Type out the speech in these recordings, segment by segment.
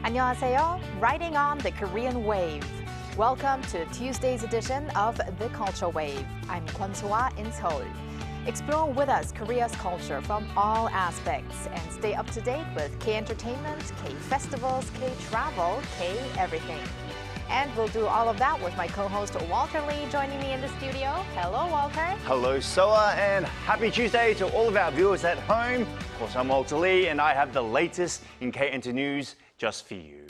안녕하세요. Riding on the Korean wave. Welcome to Tuesday's edition of The Culture Wave. I'm Kwon So-ah in Seoul. Explore with us Korea's culture from all aspects and stay up to date with K-entertainment, K-festivals, K-travel, K-everything. And we'll do all of that with my co-host Walter Lee joining me in the studio. Hello, Walter. Hello, Soa, and happy Tuesday to all of our viewers at home. Of course, I'm Walter Lee, and I have the latest in K-Enter news just for you.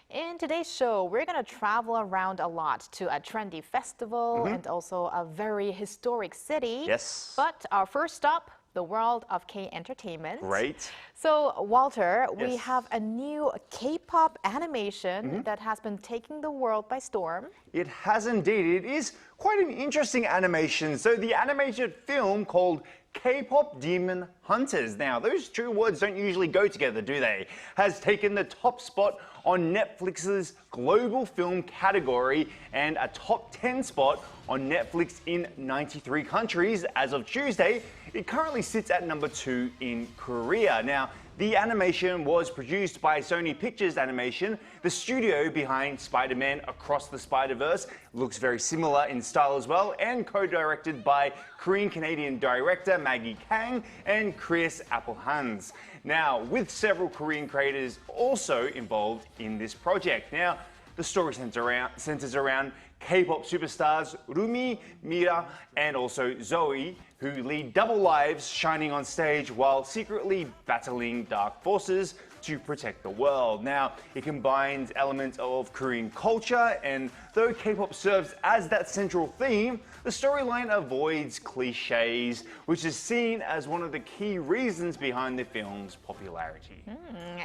In today's show, we're going to travel around a lot to a trendy festival and also a very historic city. Yes. But our first stop, the world of K-entertainment. Great. So, Walter, we Yes. have a new K-pop animation that has been taking the world by storm. It has indeed. It is quite an interesting animation. So the animated film called K-pop Demon Hunters. Now, those two words don't usually go together, do they? Has taken the top spot on Netflix's global film category and a top 10 spot on Netflix in 93 countries. As of Tuesday, it currently sits at number 2 in Korea. Now, the animation was produced by Sony Pictures Animation, the studio behind Spider-Man Across the Spider-Verse. Looks very similar in style as well, and co-directed by Korean-Canadian director Maggie Kang and Chris Applehans. Now, with several Korean creators also involved in this project. Now, the story centers around K-pop superstars Rumi, Mira, and also Zoe, who lead double lives shining on stage while secretly battling dark forces to protect the world. Now, it combines elements of Korean culture, and though K-pop serves as that central theme, the storyline avoids cliches, which is seen as one of the key reasons behind the film's popularity.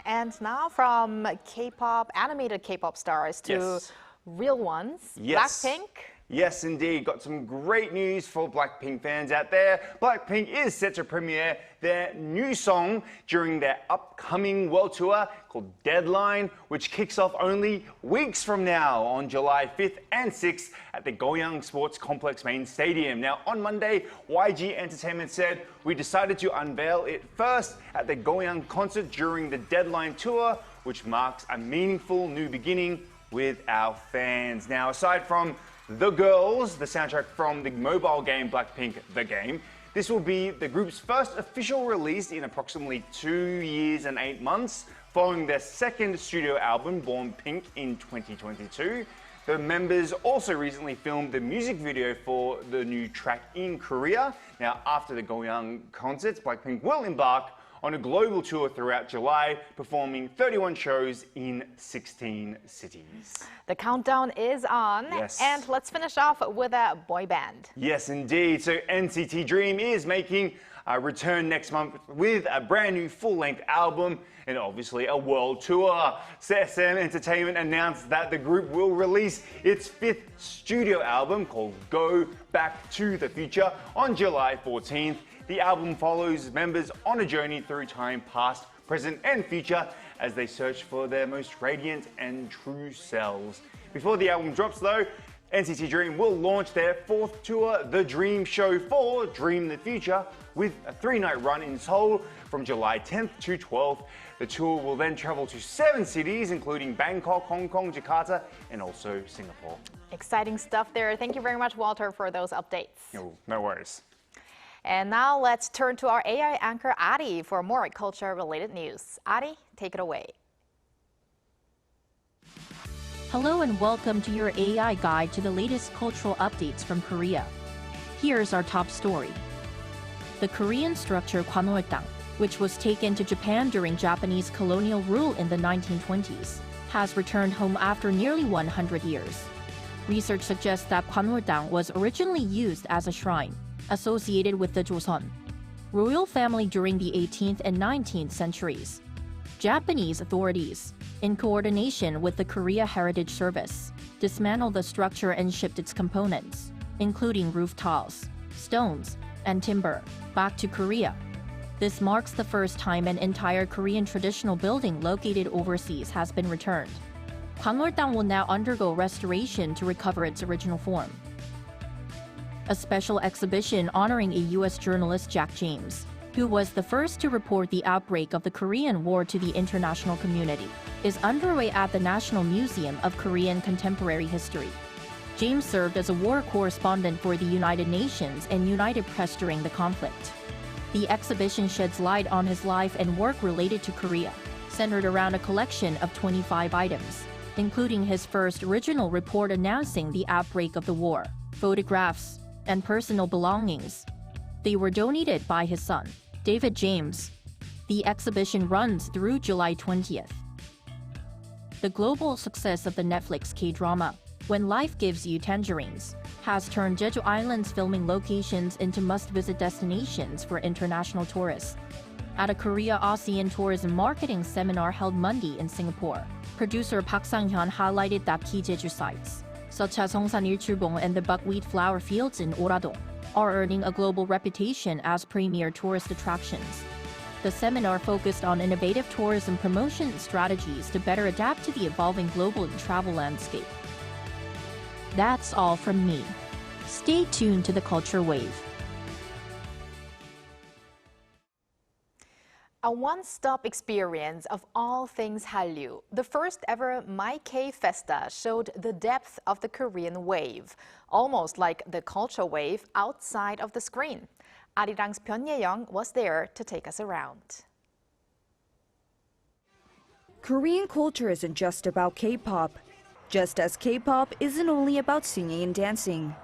And now from K-pop, animated K-pop stars to Yes. real ones, Yes. Blackpink. Yes, indeed. Got some great news for Blackpink fans out there. Blackpink is set to premiere their new song during their upcoming world tour called Deadline, which kicks off only weeks from now on July 5th and 6th at the Gyeongju Sports Complex main stadium. Now, on Monday, YG Entertainment said, "We decided to unveil it first at the Gyeongju concert during the Deadline tour, which marks a meaningful new beginning with our fans." Now, aside from The Girls, the soundtrack from the mobile game Blackpink The Game, this will be the group's first official release in approximately 2 years and 8 months, following their second studio album, Born Pink, in 2022. The members also recently filmed the music video for the new track in Korea. Now, after the Gyeongju concerts, Blackpink will embark on a global tour throughout July, performing 31 shows in 16 cities. The countdown is on. Yes. And let's finish off with a boy band. Yes, indeed. So NCT Dream is making a return next month with a brand new full-length album and obviously a world tour. SM Entertainment announced that the group will release its 5th studio album called Go Back to the Future on July 14th. The album follows members on a journey through time past, present and future as they search for their most radiant and true selves. Before the album drops though, NCT Dream will launch their 4th tour, The Dream Show 4, Dream the Future, with a 3-night run in Seoul from July 10th to 12th. The tour will then travel to 7 cities, including Bangkok, Hong Kong, Jakarta, and also Singapore. Exciting stuff there. Thank you very much, Walter, for those updates. No worries. And now let's turn to our AI anchor, Ari, for more culture-related news. Ari, take it away. Hello and welcome to your AI guide to the latest cultural updates from Korea. Here's our top story. The Korean structure Kwanoltang, which was taken to Japan during Japanese colonial rule in the 1920s, has returned home after nearly 100 years. Research suggests that Kwanoltang was originally used as a shrine, associated with the Joseon royal family during the 18th and 19th centuries. Japanese authorities, in coordination with the Korea Heritage Service, dismantled the structure and shipped its components, including roof tiles, stones, and timber, back to Korea. This marks the first time an entire Korean traditional building located overseas has been returned. Kwanoltang will now undergo restoration to recover its original form. A special exhibition honoring a U.S. journalist, Jack James, who was the first to report the outbreak of the Korean War to the international community, is underway at the National Museum of Korean Contemporary History. James served as a war correspondent for the United Nations and United Press during the conflict. The exhibition sheds light on his life and work related to Korea, centered around a collection of 25 items, including his first original report announcing the outbreak of the war, photographs, and personal belongings. They were donated by his son, David James. The exhibition runs through July 20th. The global success of the Netflix K-drama, When Life Gives You Tangerines, has turned Jeju Island's filming locations into must-visit destinations for international tourists. At a Korea-ASEAN tourism marketing seminar held Monday in Singapore, producer Park Sang-hyun highlighted that key Jeju sites, such as Hongsan Ilchulbong and the buckwheat flower fields in Oradong, are earning a global reputation as premier tourist attractions. The seminar focused on innovative tourism promotion strategies to better adapt to the evolving global travel landscape. That's all from me. Stay tuned to the Culture Wave. A one-stop experience of all things Hallyu. The first ever MyK Festa showed the depth of the Korean wave, almost like the culture wave outside of the screen. Arirang's Byun Ye-young was there to take us around. Korean culture isn't just about K-pop. Just as K-pop isn't only about singing and dancing.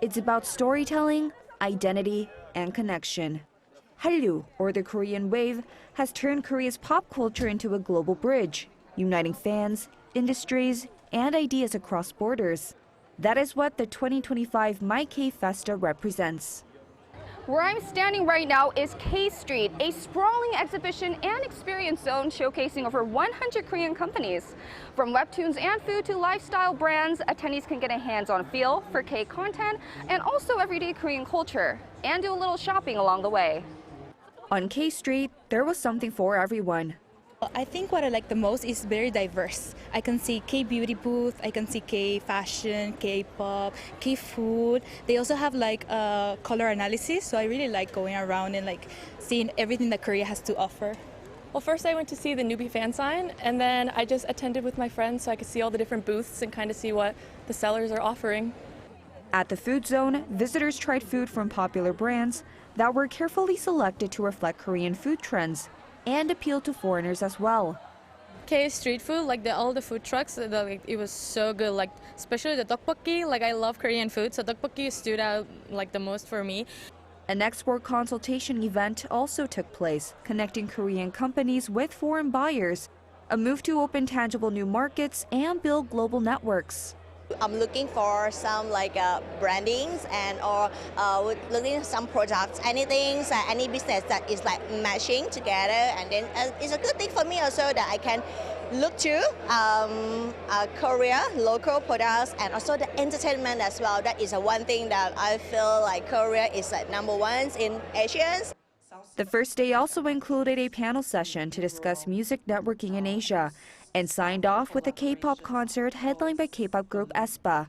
It's about storytelling, identity, and connection. Hallyu, or the Korean wave, has turned Korea's pop culture into a global bridge, uniting fans, industries, and ideas across borders. That is what the 2025 MyK Festa represents. Where I'm standing right now is K Street, a sprawling exhibition and experience zone showcasing over 100 Korean companies. From webtoons and food to lifestyle brands, attendees can get a hands-on feel for K content and also everyday Korean culture, and do a little shopping along the way. On K Street, there was something for everyone. I think what I like the most is very diverse. I can see K-beauty booth, I can see K-fashion, K-pop, K-food. They also have like color analysis, so I really like going around and like seeing everything that Korea has to offer. Well, first I went to see the newbie fan sign, and then I just attended with my friends so I could see all the different booths and kind of see what the sellers are offering. At the food zone, visitors tried food from popular brands that were carefully selected to reflect Korean food trends and appeal to foreigners as well. K street food, like all the food trucks, it was so good. Like especially the tteokbokki. Like I love Korean food, so tteokbokki stood out like the most for me. An export consultation event also took place, connecting Korean companies with foreign buyers, a move to open tangible new markets and build global networks. I'm looking for some like brandings and or looking at some products, anything, any business that is like matching together, and then it's a good thing for me also that I can look to Korea, local products, and also the entertainment as well. That is one thing that I feel like Korea is like #1 in Asians. The first day also included a panel session to discuss music networking in Asia, and signed off with a K-pop concert headlined by K-pop group aespa.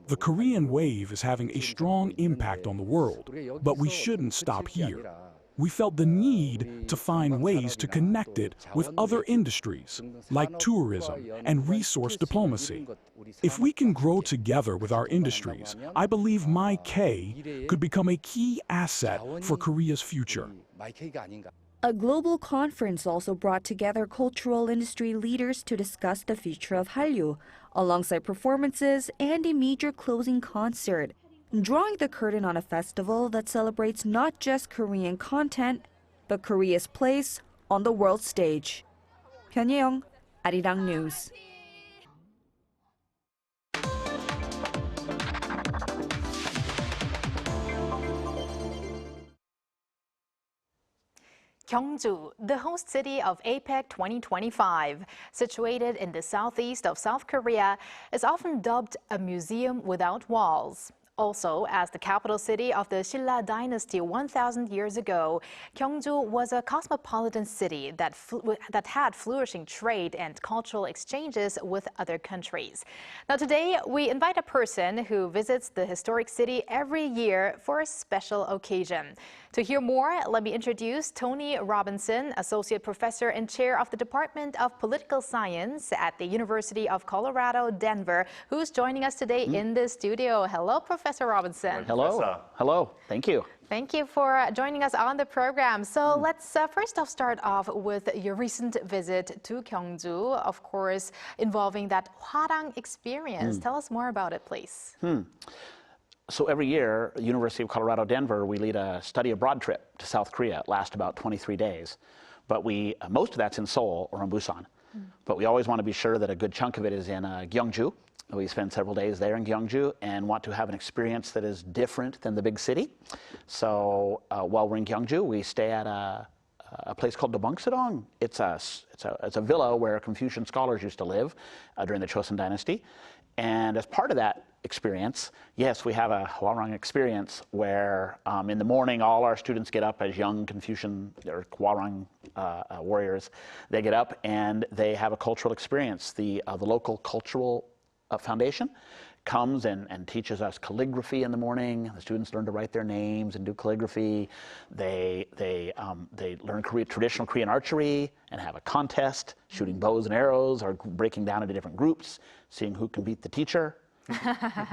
The Korean wave is having a strong impact on the world, but we shouldn't stop here. We felt the need to find ways to connect it with other industries, like tourism and resource diplomacy. If we can grow together with our industries, I believe MyK could become a key asset for Korea's future. A global conference also brought together cultural industry leaders to discuss the future of Hallyu, alongside performances and a major closing concert, drawing the curtain on a festival that celebrates not just Korean content, but Korea's place on the world stage. Byun Ye-young, Arirang News. Kyongju, the host city of APEC 2025, situated in the southeast of South Korea, is often dubbed a museum without walls. Also, as the capital city of the Silla dynasty 1,000 years ago, Kyongju was a cosmopolitan city that had flourishing trade and cultural exchanges with other countries. Now today, we invite a person who visits the historic city every year for a special occasion. To hear more, let me introduce Tony Robinson, Associate Professor and Chair of the Department of Political Science at the University of Colorado, Denver, who's joining us today in the studio. Hello, Professor Robinson. Hello. Hello. Thank you. Thank you for joining us on the program. So let's first off start off with your recent visit to Kyongju, of course, involving that hwarang experience. Tell us more about it, please. So every year, University of Colorado, Denver, we lead a study abroad trip to South Korea. It lasts about 23 days. But most of that's in Seoul or in Busan. But we always want to be sure that a good chunk of it is in Gyeongju. We spend several days there in Gyeongju and want to have an experience that is different than the big city. So while we're in Gyeongju, we stay at a place called Dobongsadong. It's a villa where Confucian scholars used to live during the Chosun dynasty. And as part of that experience, yes, we have a hwarang experience where in the morning all our students get up as young Confucian or hwarang warriors. They get up and they have a cultural experience. The local cultural foundation comes and teaches us calligraphy in the morning. The students learn to write their names and do calligraphy. They learn traditional Korean archery and have a contest, shooting bows and arrows or breaking down into different groups, seeing who can beat the teacher.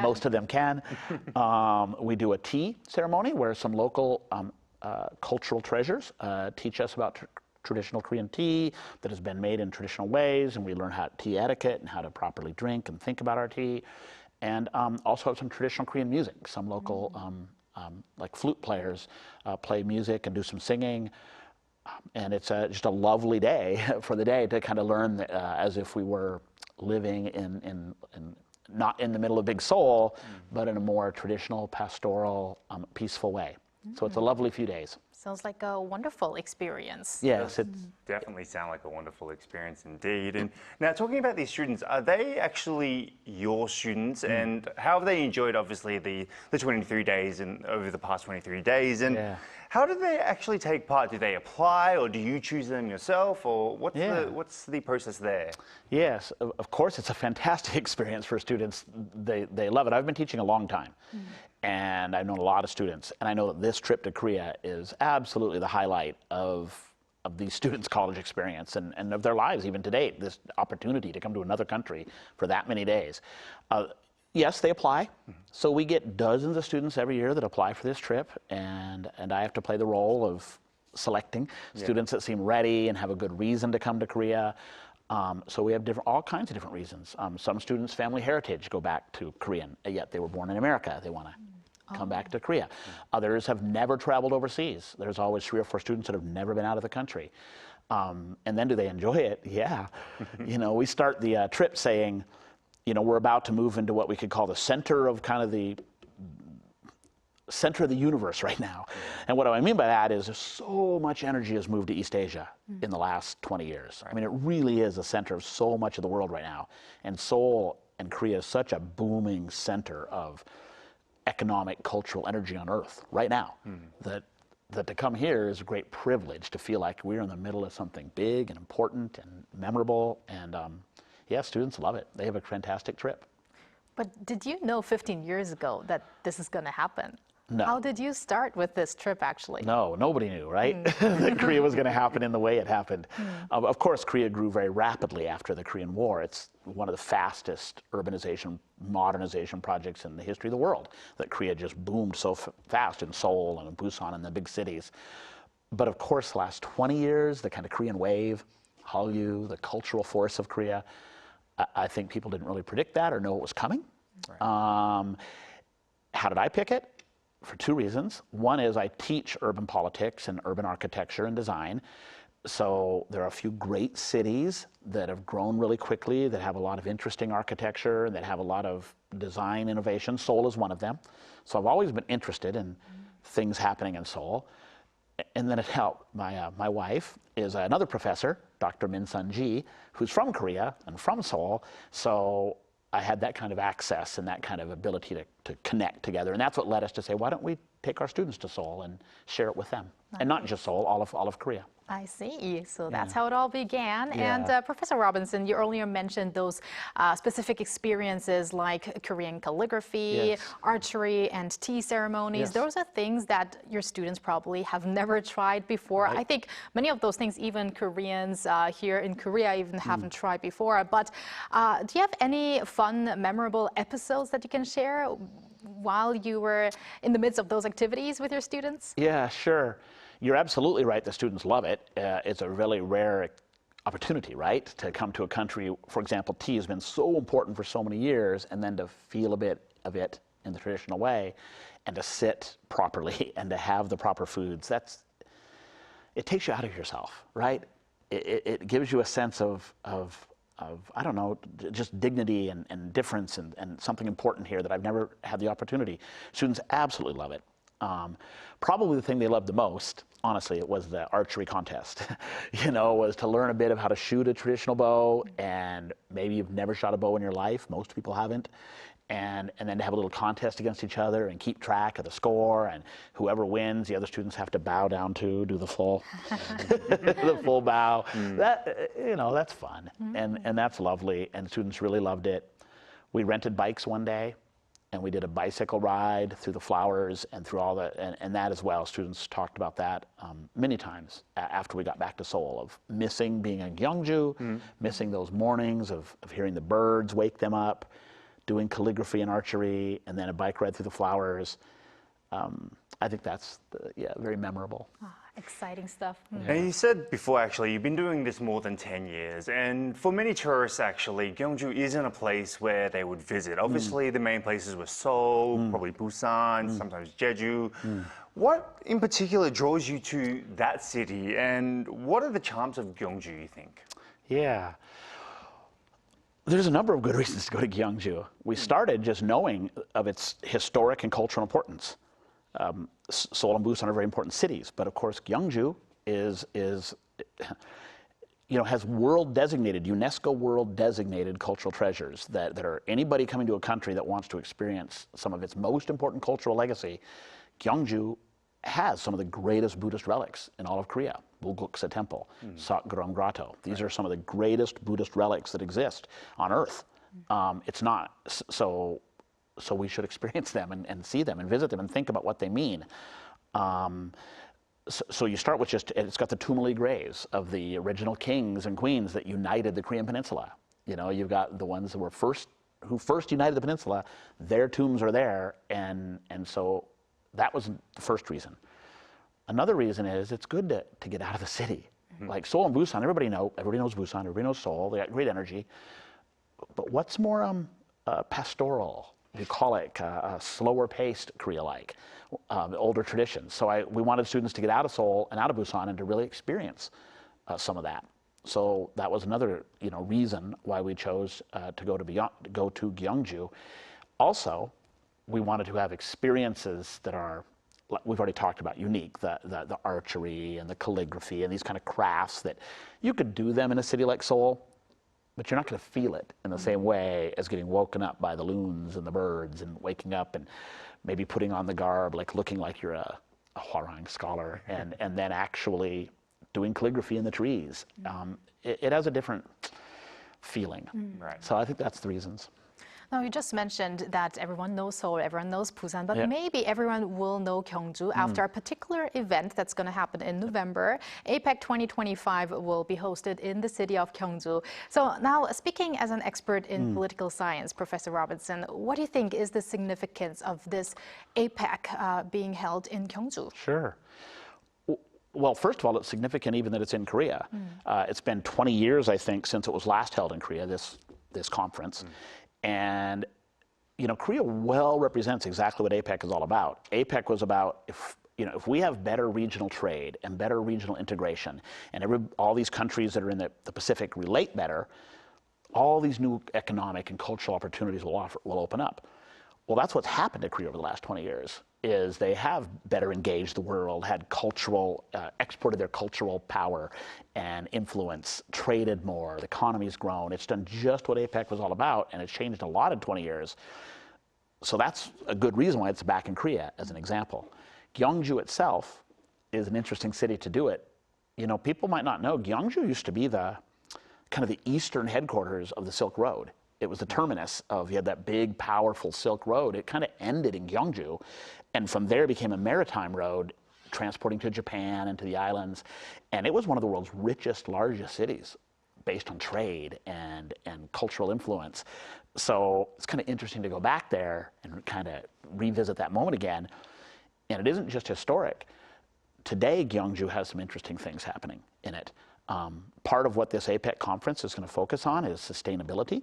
Most of them can. We do a tea ceremony where some local cultural treasures teach us about traditional Korean tea that has been made in traditional ways, and we learn tea etiquette and how to properly drink and think about our tea. And also have some traditional Korean music. Some local like flute players play music and do some singing. And it's just a lovely day for the day to kind of learn as if we were living in not in the middle of big Seoul, but in a more traditional, pastoral, peaceful way. So it's a lovely few days. Sounds like a wonderful experience. Yes, it definitely sound like a wonderful experience indeed. And now talking about these students, are they actually your students and how have they enjoyed obviously the 23 days and over the past 23 days and how do they actually take part? Do they apply or do you choose them yourself or what's the process there? Yes, of course it's a fantastic experience for students. They love it. I've been teaching a long time. And I've known a lot of students, and I know that this trip to Korea is absolutely the highlight of these students' college experience and of their lives even to date, this opportunity to come to another country for that many days. Yes, they apply. So we get dozens of students every year that apply for this trip, and I have to play the role of selecting students that seem ready and have a good reason to come to Korea. So we have all kinds of different reasons. Some students' family heritage go back to Korean, yet they were born in America. They want to come back to Korea. Others have never traveled overseas. There's always 3 or 4 students that have never been out of the country. And then do they enjoy it? Yeah. We start the trip saying, we're about to move into what we could call the center of the center of the universe right now. And what I mean by that is so much energy has moved to East Asia in the last 20 years. I mean, it really is a center of so much of the world right now. And Seoul and Korea is such a booming center of economic, cultural energy on earth right now that to come here is a great privilege to feel like we're in the middle of something big and important and memorable. And students love it. They have a fantastic trip. But did you know 15 years ago that this is going to happen? No. How did you start with this trip, actually? No, nobody knew, right? That Korea was going to happen in the way it happened. Of course, Korea grew very rapidly after the Korean War. It's one of the fastest urbanization, modernization projects in the history of the world. That Korea just boomed so fast in Seoul and in Busan and the big cities. But of course, the last 20 years, the kind of Korean wave, Hallyu, the cultural force of Korea, I think people didn't really predict that or know it was coming. Right. How did I pick it? For 2 reasons. One is I teach urban politics and urban architecture and design. So there are a few great cities that have grown really quickly, that have a lot of interesting architecture, that have a lot of design innovation. Seoul is one of them. So I've always been interested in things happening in Seoul. And then it helped. My wife is another professor, Dr. Min Sun Ji, who's from Korea and from Seoul. So I had that kind of access and that kind of ability to connect together. And that's what led us to say, why don't we take our students to Seoul and share it with them? And not just Seoul, all of Korea. I see. So that's how it all began. And Professor Robinson, you earlier mentioned those specific experiences like Korean calligraphy, archery, and tea ceremonies. Those are things that your students probably have never tried before. I think many of those things even Koreans here in Korea even haven't tried before. But do you have any fun, memorable episodes that you can share while you were in the midst of those activities with your students? Yeah, sure. You're absolutely right. The students love it. It's a really rare opportunity, right? To come to a country, for example, tea has been so important for so many years, and then to feel a bit of it in the traditional way, and to sit properly, and to have the proper foods. It takes you out of yourself, right? It gives you a sense of I don't know, just dignity and difference and something important here that I've never had the opportunity. Students absolutely love it. Probably the thing they loved the most, honestly, it was the archery contest. Was to learn a bit of how to shoot a traditional bow, and maybe you've never shot a bow in your life. Most people haven't. And then to have a little contest against each other and keep track of the score, and whoever wins, the other students have to bow down to, do the full, the full bow. That's fun, and that's lovely, and students really loved it. We rented bikes one day, and we did a bicycle ride through the flowers and through all that, and that as well. Students talked about that many times after we got back to Seoul, of missing being in Gyeongju, missing those mornings of hearing the birds wake them up, doing calligraphy and archery, and then a bike ride through the flowers. I think that's very memorable. Exciting stuff. And you said before, actually, you've been doing this more than 10 years. And for many tourists, actually, Gyeongju isn't a place where they would visit. Obviously, the main places were Seoul, probably Busan, sometimes Jeju. What in particular draws you to that city? And what are the charms of Gyeongju, you think? Yeah. There's a number of good reasons to go to Gyeongju. We started just knowing of its historic and cultural importance. Seoul and Busan are very important cities, but of course Gyeongju has UNESCO world designated cultural treasures that are anybody coming to a country that wants to experience some of its most important cultural legacy. Gyeongju has some of the greatest Buddhist relics in all of Korea. Bulguksa Temple, Sakgurong Grotto. These are some of the greatest Buddhist relics that exist on earth. It's not so we should experience them and see them and visit them and think about what they mean. So you start with it's got the tumuli graves of the original kings and queens that united the Korean peninsula. You've got the ones who first united the peninsula. Their tombs are there, and so that was the first reason. Another reason is it's good to get out of the city. Like Seoul and Busan, everybody knows Busan, everybody knows Seoul, they got great energy. But what's more pastoral, you call it, slower paced Korea-like, older traditions. So we wanted students to get out of Seoul and out of Busan and to really experience some of that. So that was another reason why we chose to go to Gyeongju. Also, we wanted to have experiences that are, we've already talked about, unique, the archery and the calligraphy and these kind of crafts that you could do them in a city like Seoul, but you're not going to feel it in the same way as getting woken up by the loons and the birds and waking up and maybe putting on the garb, like looking like you're a hwarang scholar, and then actually doing calligraphy in the trees. It has a different feeling. Right. So I think that's the reasons. Now, you just mentioned that everyone knows Seoul, everyone knows Busan, but maybe everyone will know Kyongju after a particular event that's going to happen in November. APEC 2025 will be hosted in the city of Kyongju. So now, speaking as an expert in political science, Professor Robinson, what do you think is the significance of this APEC being held in Kyongju? Sure. Well, first of all, it's significant even that it's in Korea. It's been 20 years, I think, since it was last held in Korea, this conference. And, Korea well represents exactly what APEC is all about. APEC was about if we have better regional trade and better regional integration, and all these countries that are in the Pacific relate better, all these new economic and cultural opportunities will open up. Well, that's what's happened to Korea over the last 20 years. is they have better engaged the world, had cultural, exported their cultural power and influence, traded more, the economy's grown. It's done just what APEC was all about, and it's changed a lot in 20 years. So that's a good reason why it's back in Korea, as an example. Gyeongju itself is an interesting city to do it. You know, people might not know, Gyeongju used to be the kind of the eastern headquarters of the Silk Road. It was the terminus of, you had that big, powerful Silk Road. It kind of ended in Gyeongju, and from there became a maritime road, transporting to Japan and to the islands. And it was one of the world's richest, largest cities, based on trade and cultural influence. So it's kind of interesting to go back there and kind of revisit that moment again. And it isn't just historic. Today, Gyeongju has some interesting things happening in it. Part of what this APEC conference is going to focus on is sustainability.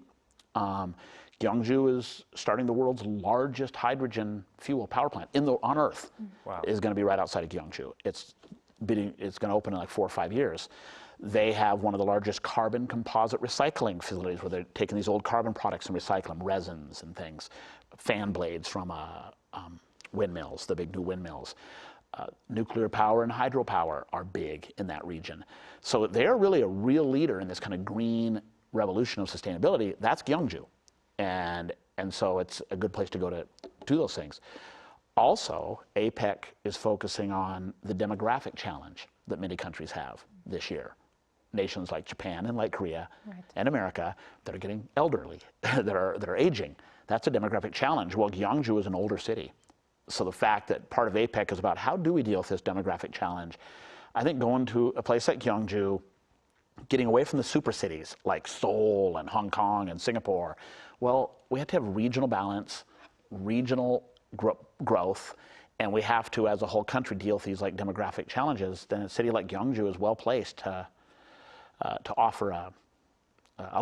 Gyeongju is starting the world's largest hydrogen fuel power plant on Earth. Wow. Is going to be right outside of Gyeongju. It's going to open in like 4 or 5 years. They have one of the largest carbon composite recycling facilities where they're taking these old carbon products and recycling them, resins and things, fan blades from windmills, the big new windmills. Nuclear power and hydropower are big in that region. So they're really a real leader in this kind of green revolution of sustainability. That's Gyeongju. And so it's a good place to go to do those things. Also, APEC is focusing on the demographic challenge that many countries have this year. Nations like Japan and like Korea and America that are getting elderly, that are aging. That's a demographic challenge. Well, Gyeongju is an older city. So the fact that part of APEC is about how do we deal with this demographic challenge, I think going to a place like Gyeongju, getting away from the super cities like Seoul and Hong Kong and Singapore, well, we have to have regional balance, regional growth, and we have to, as a whole country, deal with these like demographic challenges. Then a city like Gyeongju is well placed to offer a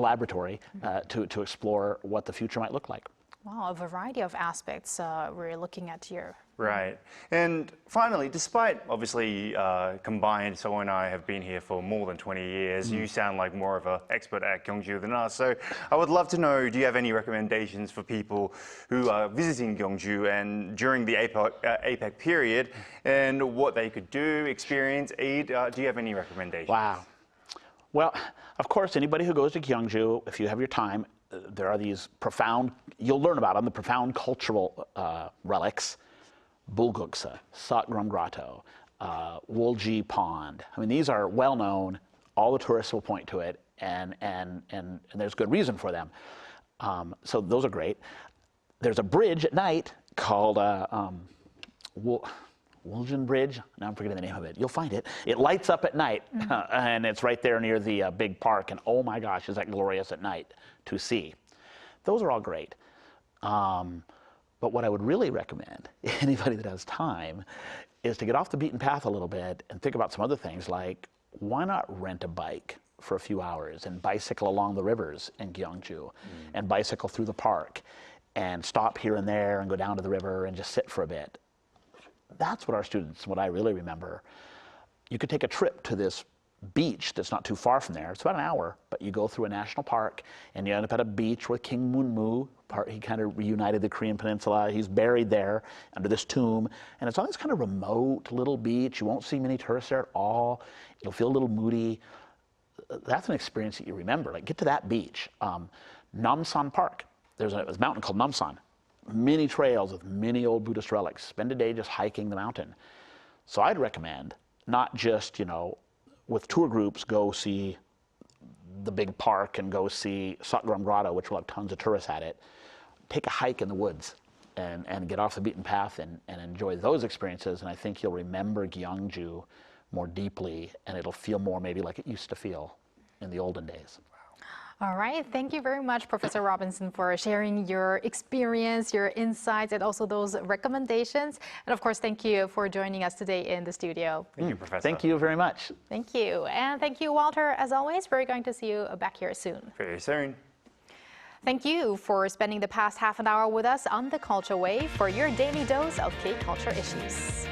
laboratory to explore what the future might look like. Wow, a variety of aspects we're looking at here. Right. And finally, despite obviously combined, So and I have been here for more than 20 years, you sound like more of an expert at Gyeongju than us. So I would love to know, do you have any recommendations for people who are visiting Gyeongju and during the APEC period, and what they could do, experience, eat? Do you have any recommendations? Wow. Well, of course, anybody who goes to Gyeongju, if you have your time, there are these profound, you'll learn about them, the profound cultural relics. Bulguksa, Satgram Grotto, Wolji Pond. I mean, these are well known. All the tourists will point to it, and there's good reason for them. So those are great. There's a bridge at night called Woljin Bridge. Now I'm forgetting the name of it. You'll find it. It lights up at night, and it's right there near the big park. And oh my gosh, is that glorious at night to see. Those are all great. But what I would really recommend, anybody that has time, is to get off the beaten path a little bit and think about some other things, like why not rent a bike for a few hours and bicycle along the rivers in Gyeongju and bicycle through the park and stop here and there and go down to the river and just sit for a bit. That's what our students, what I really remember. You could take a trip to this beach that's not too far from there. It's about an hour, but you go through a national park and you end up at a beach where King Munmu, he kind of reunited the Korean peninsula. He's buried there under this tomb. And it's on this kind of remote little beach. You won't see many tourists there at all. It'll feel a little moody. That's an experience that you remember. Like, get to that beach. Namsan Park. There's a mountain called Namsan. Many trails with many old Buddhist relics. Spend a day just hiking the mountain. So I'd recommend not just, with tour groups, go see the big park and go see Satgram Grotto, which will have tons of tourists at it. Take a hike in the woods and get off the beaten path and enjoy those experiences. And I think you'll remember Gyeongju more deeply, and it'll feel more maybe like it used to feel in the olden days. All right. Thank you very much, Professor Robinson, for sharing your experience, your insights, and also those recommendations. And of course, thank you for joining us today in the studio. Thank you, Professor. Thank you very much. Thank you. And thank you, Walter. As always, we're going to see you back here soon. Very soon. Thank you for spending the past half an hour with us on the Culture Wave for your daily dose of K-culture issues.